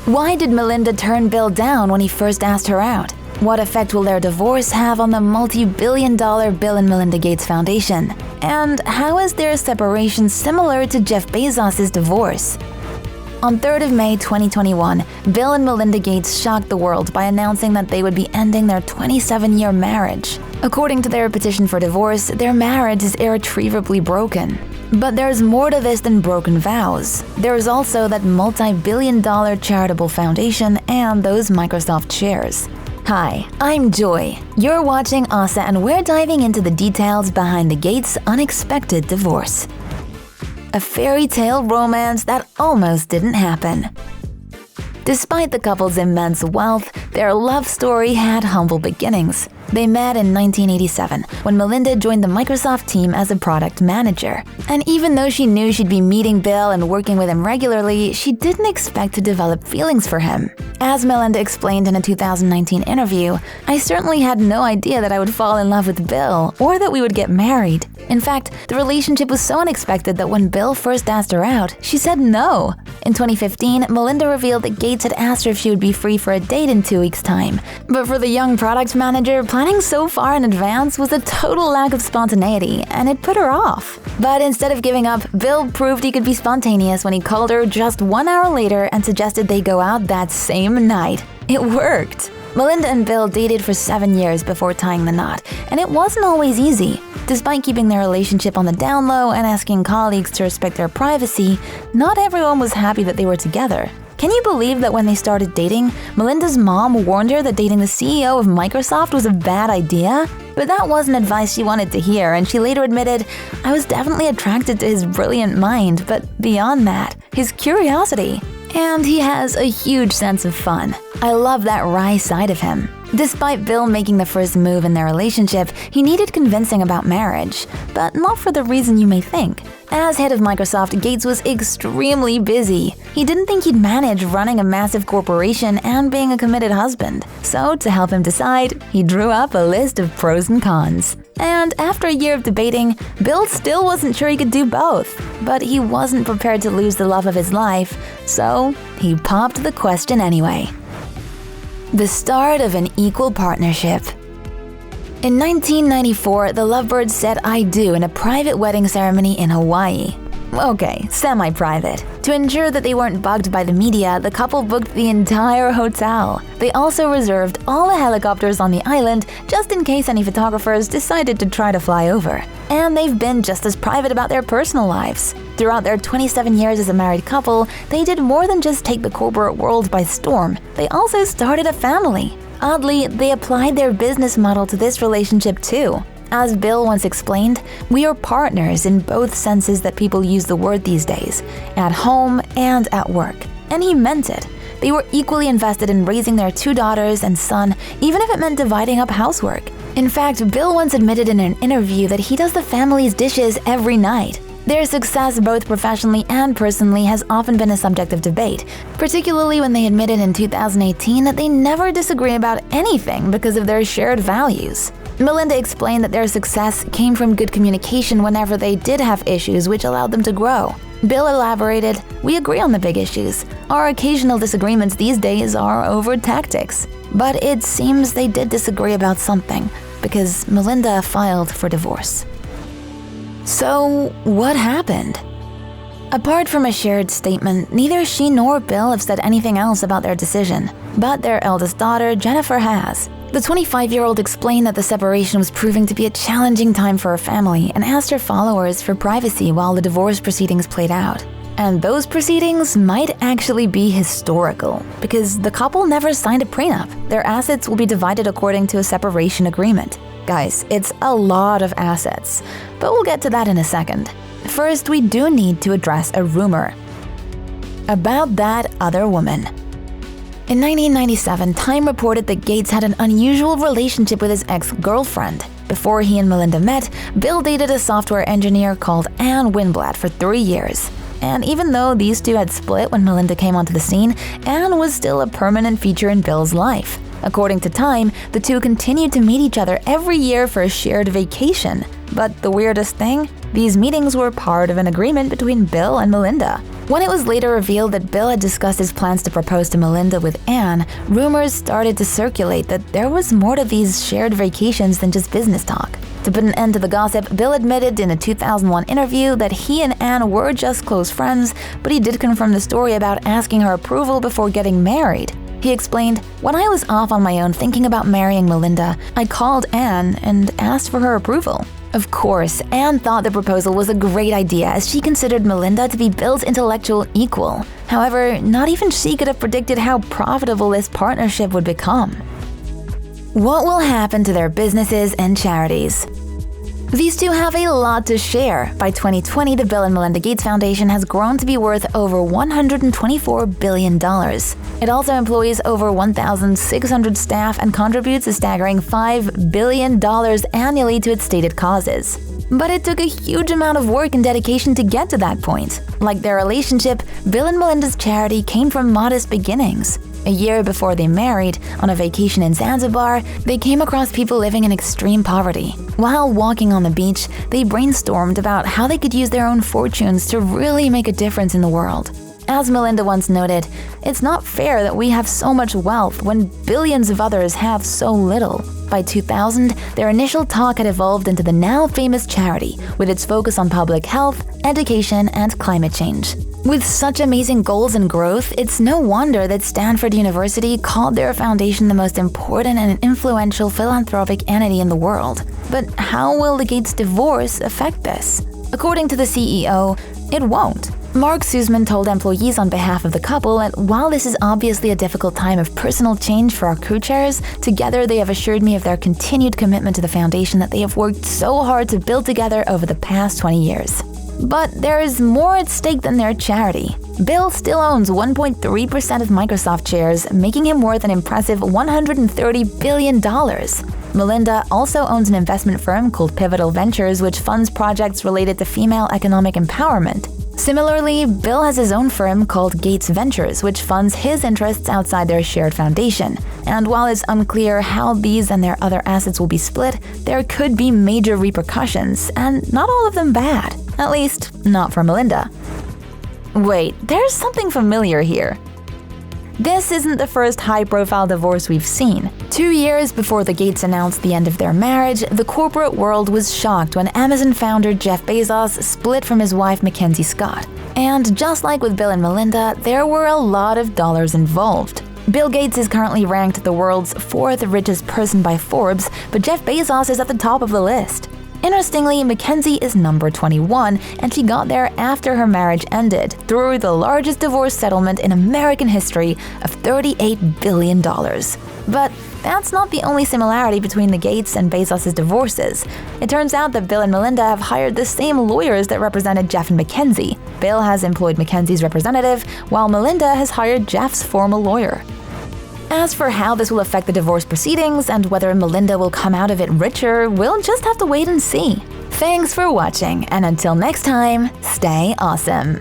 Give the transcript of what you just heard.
Why did Melinda turn Bill down when he first asked her out? What effect will their divorce have on the multi-billion-dollar Bill and Melinda Gates Foundation? And how is their separation similar to Jeff Bezos' divorce? On 3rd of May 2021, Bill and Melinda Gates shocked the world by announcing that they would be ending their 27-year marriage. According to their petition for divorce, their marriage is irretrievably broken. But there's more to this than broken vows. There's also that multi-billion-dollar charitable foundation and those Microsoft shares. Hi, I'm Joy. You're watching OSSA and we're diving into the details behind the Gates' unexpected divorce. A fairy tale romance that almost didn't happen. Despite the couple's immense wealth, their love story had humble beginnings. They met in 1987 when Melinda joined the Microsoft team as a product manager. And even though she knew she'd be meeting Bill and working with him regularly, she didn't expect to develop feelings for him. As Melinda explained in a 2019 interview, "I certainly had no idea that I would fall in love with Bill or that we would get married. In fact, the relationship was so unexpected that when Bill first asked her out, she said no." In 2015, Melinda revealed that Gates had asked her if she would be free for a date in 2 weeks' time. But for the young product manager, planning so far in advance was a total lack of spontaneity, and it put her off. But instead of giving up, Bill proved he could be spontaneous when he called her just 1 hour later and suggested they go out that same night. It worked. Melinda and Bill dated for 7 years before tying the knot, and it wasn't always easy. Despite keeping their relationship on the down low and asking colleagues to respect their privacy, not everyone was happy that they were together. Can you believe that when they started dating, Melinda's mom warned her that dating the CEO of Microsoft was a bad idea? But that wasn't advice she wanted to hear, and she later admitted, "I was definitely attracted to his brilliant mind, but beyond that, his curiosity. And he has a huge sense of fun. I love that wry side of him." Despite Bill making the first move in their relationship, he needed convincing about marriage, but not for the reason you may think. As head of Microsoft, Gates was extremely busy. He didn't think he'd manage running a massive corporation and being a committed husband. So, to help him decide, he drew up a list of pros and cons. And after a year of debating, Bill still wasn't sure he could do both. But he wasn't prepared to lose the love of his life, so he popped the question anyway. The start of an equal partnership. In 1994, the lovebirds said "I do" in a private wedding ceremony in Hawaii. Okay, semi-private. To ensure that they weren't bugged by the media, the couple booked the entire hotel. They also reserved all the helicopters on the island just in case any photographers decided to try to fly over. And they've been just as private about their personal lives. Throughout their 27 years as a married couple, they did more than just take the corporate world by storm. They also started a family. Oddly, they applied their business model to this relationship too. As Bill once explained, "We are partners in both senses that people use the word these days, at home and at work." And he meant it. They were equally invested in raising their 2 daughters and son, even if it meant dividing up housework. In fact, Bill once admitted in an interview that he does the family's dishes every night. Their success both professionally and personally has often been a subject of debate, particularly when they admitted in 2018 that they never disagree about anything because of their shared values. Melinda explained that their success came from good communication whenever they did have issues, which allowed them to grow. Bill elaborated, "We agree on the big issues. Our occasional disagreements these days are over tactics." But it seems they did disagree about something, because Melinda filed for divorce. So, what happened? Apart from a shared statement, neither she nor Bill have said anything else about their decision. But their eldest daughter, Jennifer, has. The 25-year-old explained that the separation was proving to be a challenging time for her family and asked her followers for privacy while the divorce proceedings played out. And those proceedings might actually be historical, because the couple never signed a prenup. Their assets will be divided according to a separation agreement. Guys, it's a lot of assets, but we'll get to that in a second. First, we do need to address a rumor about that other woman. In 1997, Time reported that Gates had an unusual relationship with his ex-girlfriend. Before he and Melinda met, Bill dated a software engineer called Ann Winblatt for 3 years. And even though these two had split when Melinda came onto the scene, Ann was still a permanent feature in Bill's life. According to Time, the two continued to meet each other every year for a shared vacation. But the weirdest thing? These meetings were part of an agreement between Bill and Melinda. When it was later revealed that Bill had discussed his plans to propose to Melinda with Anne, rumors started to circulate that there was more to these shared vacations than just business talk. To put an end to the gossip, Bill admitted in a 2001 interview that he and Anne were just close friends, but he did confirm the story about asking her approval before getting married. He explained, "When I was off on my own thinking about marrying Melinda, I called Anne and asked for her approval." Of course, Anne thought the proposal was a great idea as she considered Melinda to be Bill's intellectual equal. However, not even she could have predicted how profitable this partnership would become. What will happen to their businesses and charities? These two have a lot to share. By 2020, the Bill and Melinda Gates Foundation has grown to be worth over $124 billion. It also employs over 1,600 staff and contributes a staggering $5 billion annually to its stated causes. But it took a huge amount of work and dedication to get to that point. Like their relationship, Bill and Melinda's charity came from modest beginnings. A year before they married, on a vacation in Zanzibar, they came across people living in extreme poverty. While walking on the beach, they brainstormed about how they could use their own fortunes to really make a difference in the world. As Melinda once noted, "It's not fair that we have so much wealth when billions of others have so little." By 2000, their initial talk had evolved into the now famous charity, with its focus on public health, education, and climate change. With such amazing goals and growth, it's no wonder that Stanford University called their foundation the most important and influential philanthropic entity in the world. But how will the Gates divorce affect this? According to the CEO, it won't. Mark Sussman told employees on behalf of the couple that while this is obviously a difficult time of personal change for our co-chairs, together they have assured me of their continued commitment to the foundation that they have worked so hard to build together over the past 20 years. But there is more at stake than their charity. Bill still owns 1.3% of Microsoft shares, making him worth an impressive $130 billion. Melinda also owns an investment firm called Pivotal Ventures, which funds projects related to female economic empowerment. Similarly, Bill has his own firm called Gates Ventures, which funds his interests outside their shared foundation. And while it's unclear how these and their other assets will be split, there could be major repercussions, and not all of them bad. At least, not for Melinda. Wait, there's something familiar here. This isn't the first high-profile divorce we've seen. 2 years before the Gates announced the end of their marriage, the corporate world was shocked when Amazon founder Jeff Bezos split from his wife Mackenzie Scott. And just like with Bill and Melinda, there were a lot of dollars involved. Bill Gates is currently ranked the world's 4th richest person by Forbes, but Jeff Bezos is at the top of the list. Interestingly, Mackenzie is number 21, and she got there after her marriage ended, through the largest divorce settlement in American history of $38 billion. But that's not the only similarity between the Gates and Bezos' divorces. It turns out that Bill and Melinda have hired the same lawyers that represented Jeff and Mackenzie. Bill has employed Mackenzie's representative, while Melinda has hired Jeff's former lawyer. As for how this will affect the divorce proceedings and whether Melinda will come out of it richer, we'll just have to wait and see. Thanks for watching, and until next time, stay awesome.